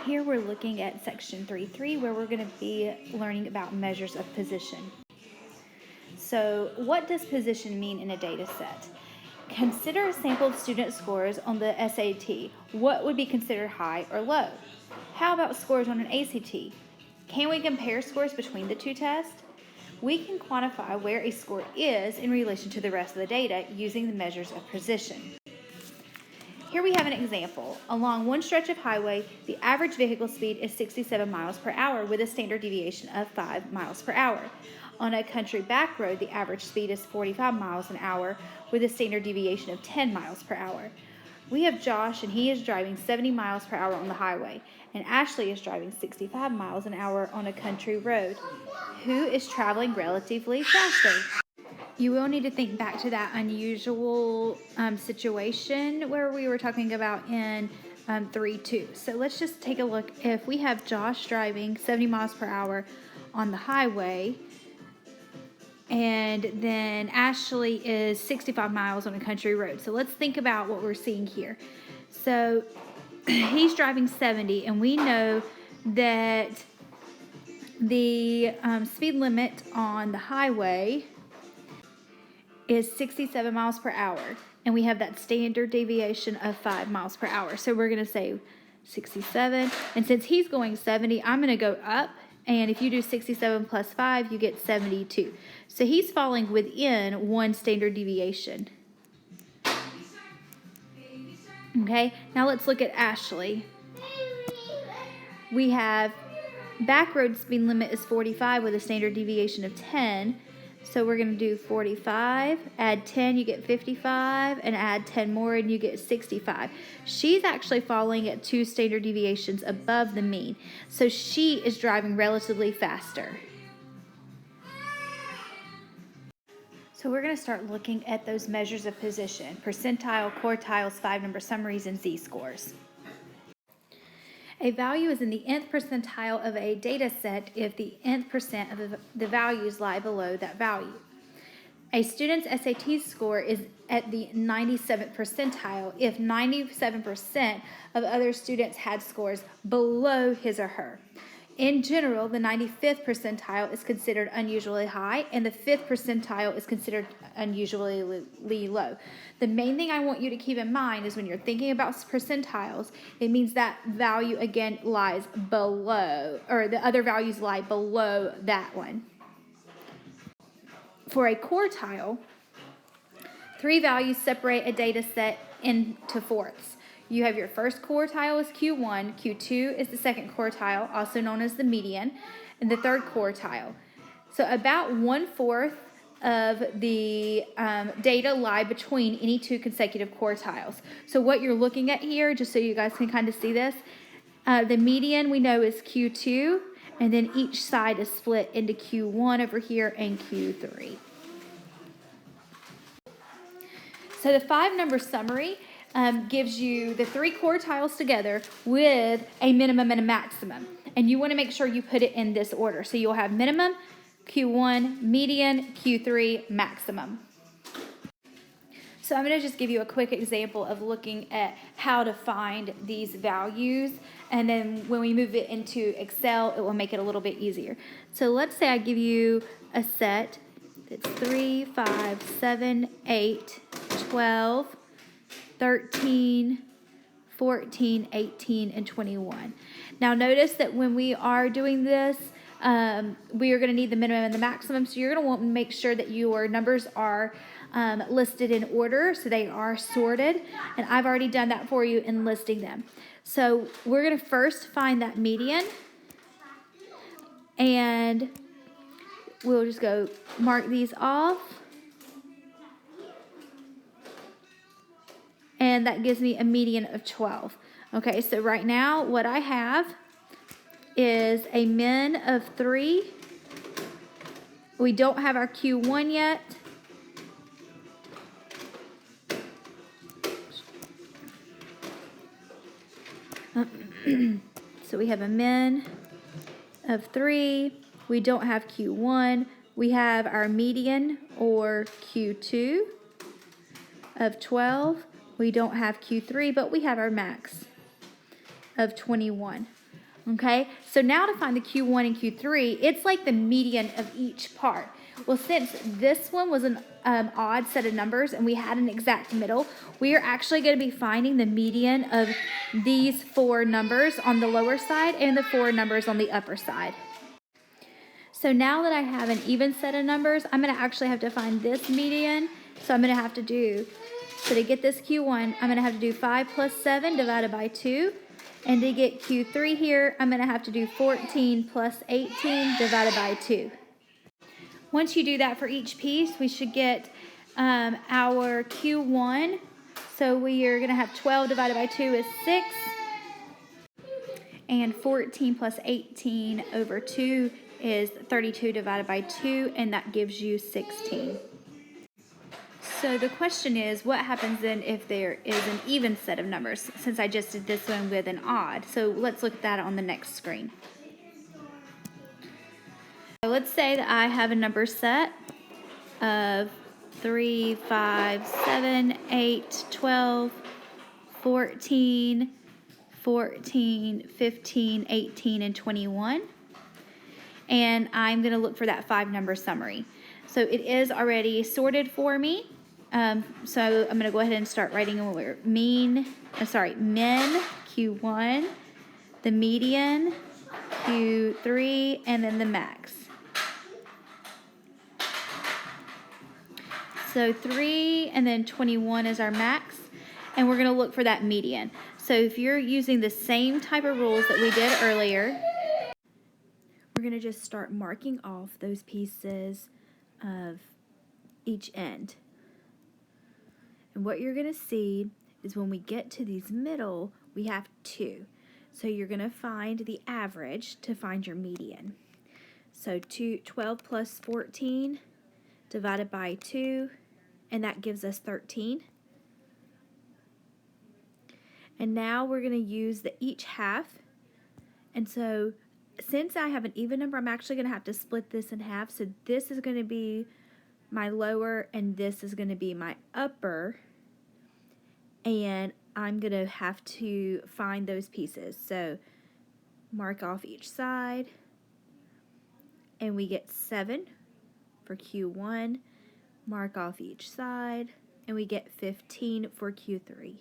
Here we're looking at section 3.3 where we're going to be learning about measures of position. So what does position mean in a data set? Consider sampled student scores on the SAT. What would be considered high or low? How about scores on an ACT? Can we compare scores between the two tests? We can quantify where a score is in relation to the rest of the data using the measures of position. Here we have an example. Along one stretch of highway, the average vehicle speed is 67 miles per hour with a standard deviation of 5 miles per hour. On a country back road, the average speed is 45 miles an hour with a standard deviation of 10 miles per hour. We have Josh and he is driving 70 miles per hour on the highway, and Ashley is driving 65 miles an hour on a country road. Who is traveling relatively faster? You will need to think back to that unusual situation where we were talking about in 3.2. So let's just take a look. If we have Josh driving 70 miles per hour on the highway, and then Ashley is 65 miles on a country road. So let's think about what we're seeing here. So he's driving 70, and we know that the speed limit on the highway is 67 miles per hour, and we have that standard deviation of 5 miles per hour. So we're going to say 67, and since he's going 70, I'm going to go up, and if you do 67 plus 5, you get 72. So he's falling within one standard deviation. Okay, now let's look at Ashley. We have back road speed limit is 45 with a standard deviation of 10. So we're going to do 45, add 10, you get 55, and add 10 more and you get 65. She's actually falling at 2 standard deviations above the mean. So she is driving relatively faster. So we're going to start looking at those measures of position: percentile, quartiles, 5-number summaries, and z-scores. A value is in the nth percentile of a data set if the nth percent of the values lie below that value. A student's SAT score is at the 97th percentile if 97% of other students had scores below his or her. In general, the 95th percentile is considered unusually high, and the 5th percentile is considered unusually low. The main thing I want you to keep in mind is when you're thinking about percentiles, it means that value again lies below, or the other values lie below that one. For a quartile, 3 values separate a data set into fourths. You have your first quartile is Q1, Q2 is the second quartile, also known as the median, and the third quartile. So about 1/4 of the data lie between any 2 consecutive quartiles. So what you're looking at here, just so you guys can kind of see this, the median we know is Q2, and then each side is split into Q1 over here and Q3. So the 5-number summary gives you the 3 quartiles together with a minimum and a maximum. And you want to make sure you put it in this order. So you'll have minimum, Q1, median, Q3, maximum. So I'm going to just give you a quick example of looking at how to find these values. And then when we move it into Excel, it will make it a little bit easier. So let's say I give you a set that's 3, 5, 7, 8, 12, 13, 14, 18, and 21. Now notice that when we are doing this, we are going to need the minimum and the maximum, so you're going to want to make sure that your numbers are listed in order, so they are sorted, and I've already done that for you in listing them. So we're going to first find that median, and we'll just go mark these off. And that gives me a median of 12. Okay, so right now what I have is a min of 3. We don't have our Q1 yet. So we have a min of 3. We don't have Q1. We have our median, or Q2, of 12. We don't have Q3, but we have our max of 21. Okay, so now to find the Q1 and Q3, it's like the median of each part. Well, since this one was an odd set of numbers and we had an exact middle, we are actually going to be finding the median of these 4 numbers on the lower side and the 4 numbers on the upper side. So now that I have an even set of numbers, I'm going to actually have to find this median. So I'm going to have to do, so to get this Q1, I'm going to have to do 5 plus 7 divided by 2. And to get Q3 here, I'm going to have to do 14 plus 18 divided by 2. Once you do that for each piece, we should get our Q1. So we are going to have 12 divided by 2 is 6. And 14 plus 18 over 2 is 32 divided by 2, and that gives you 16. So the question is, what happens then if there is an even set of numbers, since I just did this one with an odd? So let's look at that on the next screen. So let's say that I have a number set of 3, 5, 7, 8, 12, 14, 14, 15, 18, and 21. And I'm going to look for that 5-number summary. So it is already sorted for me. So I'm going to go ahead and start writing min Q1, the median Q3, and then the max. So 3 and then 21 is our max, and we're going to look for that median. So if you're using the same type of rules that we did earlier, we're going to just start marking off those pieces of each end. And what you're going to see is when we get to these middle, we have 2. So you're going to find the average to find your median. So 12 plus 14 divided by 2, and that gives us 13. And now we're going to use the each half. And so since I have an even number, I'm actually going to have to split this in half. So this is going to be my lower, and this is going to be my upper. And I'm going to have to find those pieces. So mark off each side. And we get 7 for Q1. Mark off each side. And we get 15 for Q3.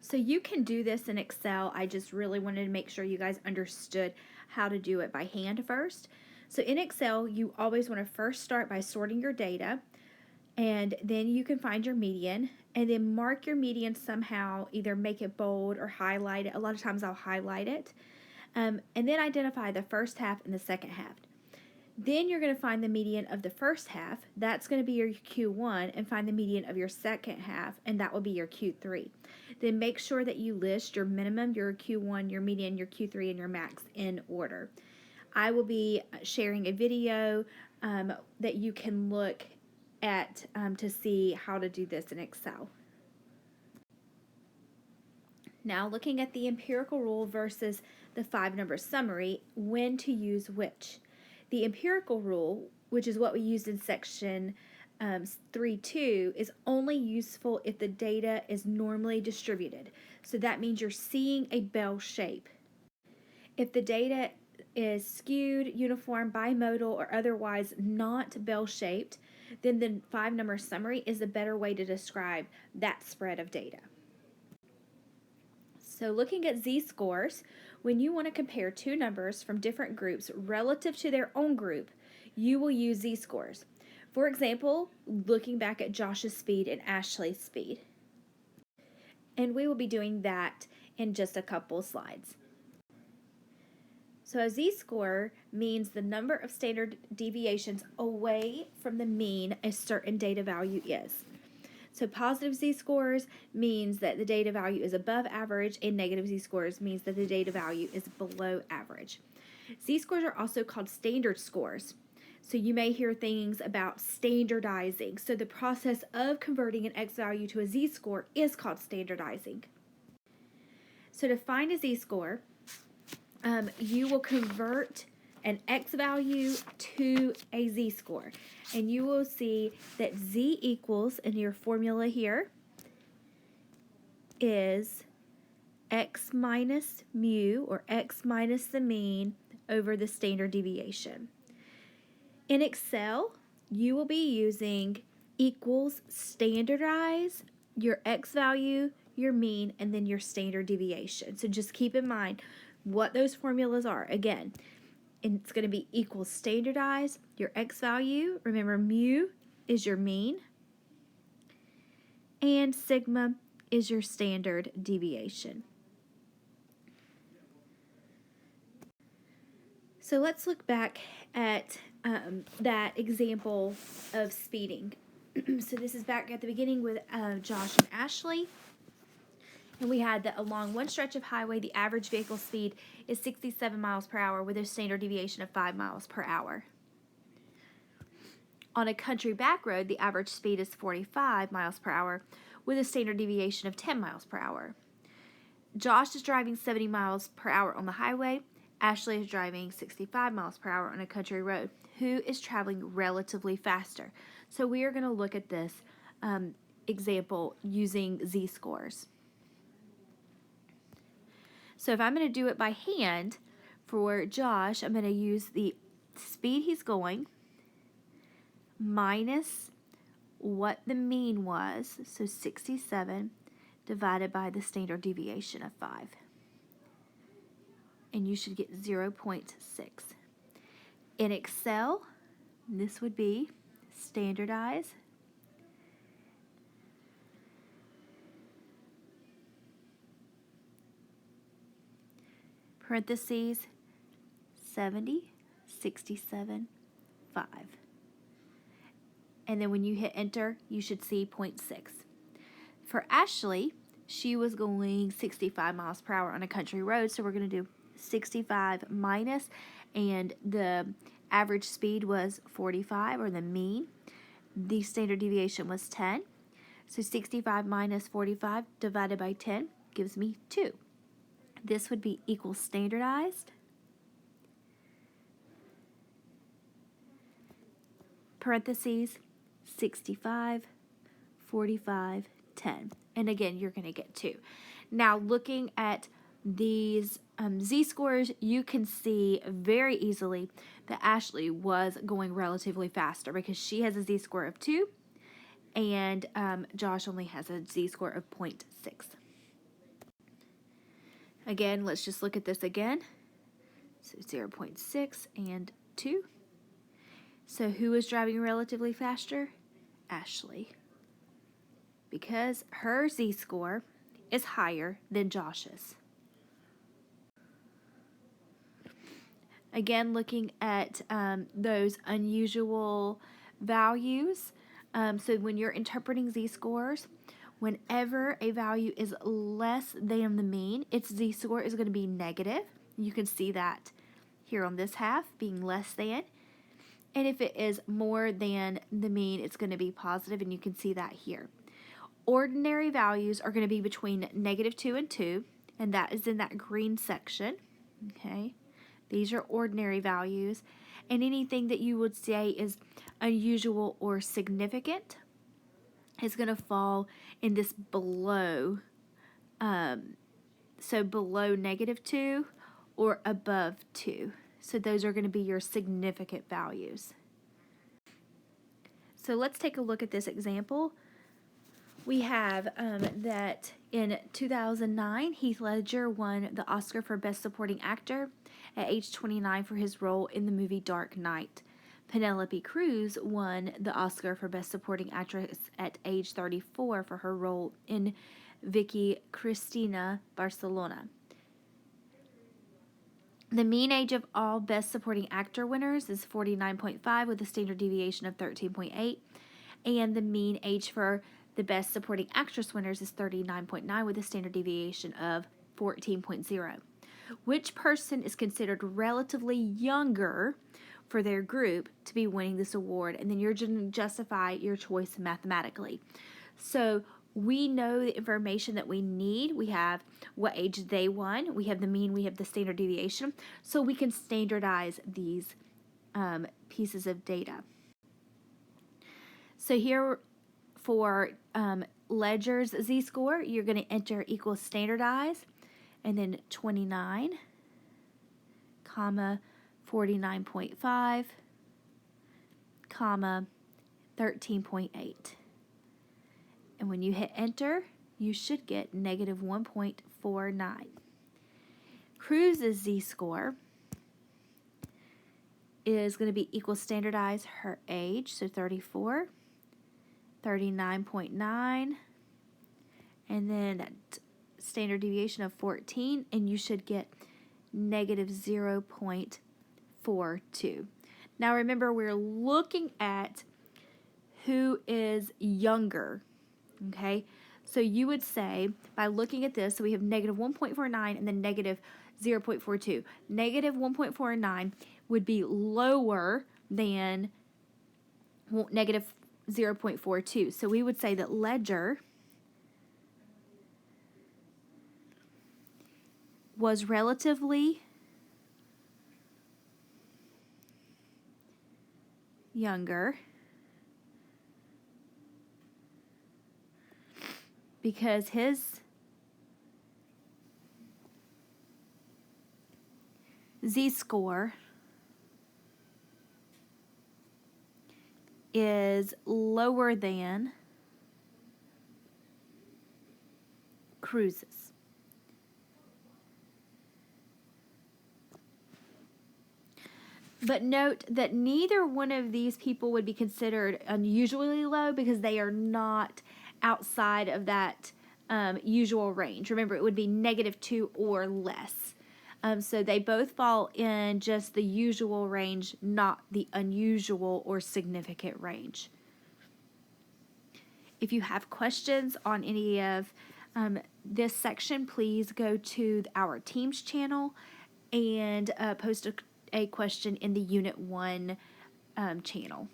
So you can do this in Excel. I just really wanted to make sure you guys understood how to do it by hand first. So in Excel, you always want to first start by sorting your data, and then you can find your median, and then mark your median somehow, either make it bold or highlight it. A lot of times I'll highlight it, and then identify the first half and the second half. Then you're going to find the median of the first half. That's going to be your Q1, and find the median of your second half, and that will be your Q3. Then make sure that you list your minimum, your Q1, your median, your Q3, and your max in order. I will be sharing a video that you can look at to see how to do this in Excel. Now, looking at the empirical rule versus the 5-number summary, when to use which. The empirical rule, which is what we used in section 3.2, is only useful if the data is normally distributed. So that means you're seeing a bell shape. If the data is skewed, uniform, bimodal, or otherwise not bell-shaped, then the 5-number summary is a better way to describe that spread of data. So looking at z-scores, when you want to compare 2 numbers from different groups relative to their own group, you will use z-scores. For example, looking back at Josh's speed and Ashley's speed. And we will be doing that in just a couple slides. So a z-score means the number of standard deviations away from the mean a certain data value is. So positive z-scores means that the data value is above average, and negative z-scores means that the data value is below average. Z-scores are also called standard scores. So you may hear things about standardizing. So the process of converting an x value to a z-score is called standardizing. So to find a z-score, you will convert an x value to a z-score. And you will see that z equals, in your formula here, is x minus mu, or x minus the mean, over the standard deviation. In Excel, you will be using equals standardize, your x value, your mean, and then your standard deviation. So just keep in mind what those formulas are. Again, it's going to be equals standardize, your x value, remember mu is your mean, and sigma is your standard deviation. So let's look back at that example of speeding. So this is back at the beginning with Josh and Ashley. And we had that along one stretch of highway, the average vehicle speed is 67 miles per hour with a standard deviation of 5 miles per hour. On a country back road, the average speed is 45 miles per hour with a standard deviation of 10 miles per hour. Josh is driving 70 miles per hour on the highway. Ashley is driving 65 miles per hour on a country road. Who is traveling relatively faster? So we are going to look at this example using z-scores. So if I'm going to do it by hand for Josh, I'm going to use the speed he's going minus what the mean was, so 67, divided by the standard deviation of 5. And you should get 0.6. In Excel, this would be standardize, parentheses, 70, 67, 5. And then when you hit enter, you should see 0.6. For Ashley, she was going 65 miles per hour on a country road, so we're going to do 65 minus, and the average speed was 45, or the mean. The standard deviation was 10. So 65 minus 45 divided by 10 gives me 2. This would be equal standardized, parentheses, 65, 45, 10. And again, you're going to get 2. Now, looking at these z-scores, you can see very easily that Ashley was going relatively faster because she has a z-score of 2 and Josh only has a z-score of 0.6. Again, let's just look at this again. So 0.6 and 2. So who is driving relatively faster? Ashley. Because her z-score is higher than Josh's. Again, looking at those unusual values. So when you're interpreting z-scores, whenever a value is less than the mean, its z-score is going to be negative. You can see that here on this half being less than. And if it is more than the mean, it's going to be positive, and you can see that here. Ordinary values are going to be between -2 and 2, and that is in that green section. Okay. These are ordinary values, and anything that you would say is unusual or significant is going to fall in this below, so below -2 or above 2. So those are going to be your significant values. So let's take a look at this example. We have that in 2009, Heath Ledger won the Oscar for Best Supporting Actor at age 29 for his role in the movie Dark Knight. Penelope Cruz won the Oscar for Best Supporting Actress at age 34 for her role in Vicky Cristina Barcelona. The mean age of all Best Supporting Actor winners is 49.5 with a standard deviation of 13.8, and the mean age for the Best Supporting Actress winners is 39.9 with a standard deviation of 14.0. Which person is considered relatively younger for their group to be winning this award? And then you're going to justify your choice mathematically. So we know the information that we need. We have what age they won. We have the mean. We have the standard deviation. So we can standardize these pieces of data. So here for Ledger's z-score, you're going to enter equals standardize. and then 29, comma, 49.5, comma, 13.8. And when you hit enter, you should get negative 1.49. Cruz's z-score is going to be equal standardized her age, so 34, 39.9, and then that standard deviation of 14, and you should get negative 0.42. Now remember, we're looking at who is younger, okay? So you would say, by looking at this, so we have negative 1.49 and then negative 0.42. Negative 1.49 would be lower than negative 0.42. So we would say that Ledger was relatively younger because his z-score is lower than Cruz's. But note that neither one of these people would be considered unusually low because they are not outside of that usual range. Remember, it would be -2 or less. So they both fall in just the usual range, not the unusual or significant range. If you have questions on any of this section, please go to our Teams channel and post a question in the Unit 1 channel.